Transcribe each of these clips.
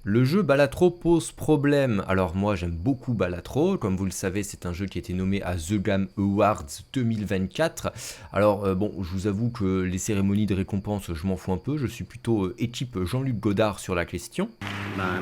Le jeu Balatro pose problème. Alors moi j'aime beaucoup Balatro, comme vous le savez c'est un jeu qui a été nommé à The Game Awards 2024. Alors bon, je vous avoue que les cérémonies de récompense je m'en fous un peu, je suis plutôt équipe Jean-Luc Godard sur la question.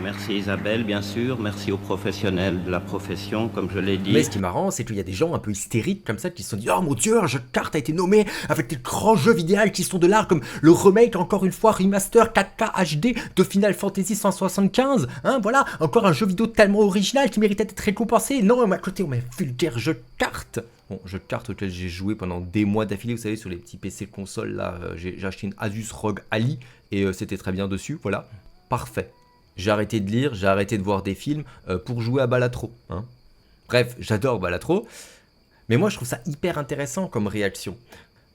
Merci Isabelle, bien sûr, merci aux professionnels de la profession, comme je l'ai dit. Mais ce qui est marrant, c'est qu'il y a des gens un peu hystériques comme ça qui se sont dit « Oh mon dieu, un jeu de cartes a été nommé avec des grands jeux vidéo qui sont de l'art comme le remake, encore une fois, remaster 4K HD de Final Fantasy 175. Hein, voilà, encore un jeu vidéo tellement original qui méritait d'être récompensé. Non, à côté, on met vulgaire jeu de cartes. » Bon, jeu de cartes auquel j'ai joué pendant des mois d'affilée, vous savez, sur les petits PC consoles, là, j'ai acheté une Asus ROG Ali et c'était très bien dessus, voilà. Parfait. J'ai arrêté de lire, j'ai arrêté de voir des films pour jouer à Balatro, hein. Bref, j'adore Balatro, mais moi je trouve ça hyper intéressant comme réaction.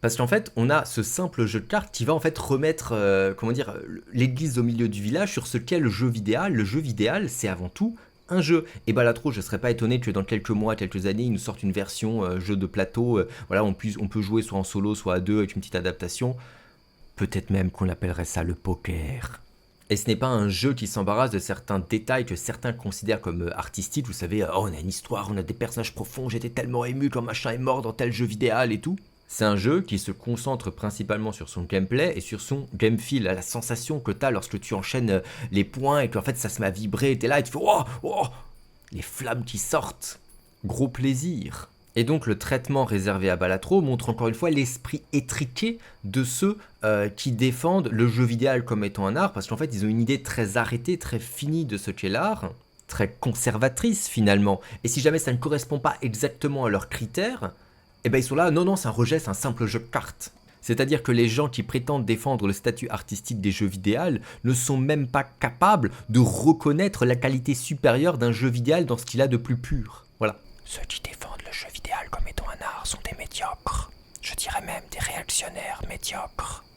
Parce qu'en fait, on a ce simple jeu de cartes qui va en fait remettre, comment dire, l'église au milieu du village sur ce qu'est le jeu vidéo. Le jeu vidéo, c'est avant tout un jeu. Et Balatro, je ne serais pas étonné que dans quelques mois, quelques années, ils nous sortent une version jeu de plateau. Voilà, on peut jouer soit en solo, soit à deux avec une petite adaptation. Peut-être même qu'on appellerait ça le poker. Et ce n'est pas un jeu qui s'embarrasse de certains détails que certains considèrent comme artistiques. Vous savez, oh, on a une histoire, on a des personnages profonds, j'étais tellement ému quand machin est mort dans tel jeu vidéo et tout. C'est un jeu qui se concentre principalement sur son gameplay et sur son game feel, la sensation que tu as lorsque tu enchaînes les points et qu'en fait ça se met à vibrer, t'es là et tu fais oh, oh, les flammes qui sortent. Gros plaisir. Et donc le traitement réservé à Balatro montre encore une fois l'esprit étriqué de ceux qui défendent le jeu vidéo comme étant un art, parce qu'en fait ils ont une idée très arrêtée, très finie de ce qu'est l'art, très conservatrice finalement. Et si jamais ça ne correspond pas exactement à leurs critères, eh ben ils sont là, non, c'est un rejet, c'est un simple jeu de cartes. C'est-à-dire que les gens qui prétendent défendre le statut artistique des jeux vidéo ne sont même pas capables de reconnaître la qualité supérieure d'un jeu vidéo dans ce qu'il a de plus pur. Voilà. Ceux qui défendent le jeu vidéo comme étant un art sont des médiocres. Je dirais même des réactionnaires médiocres.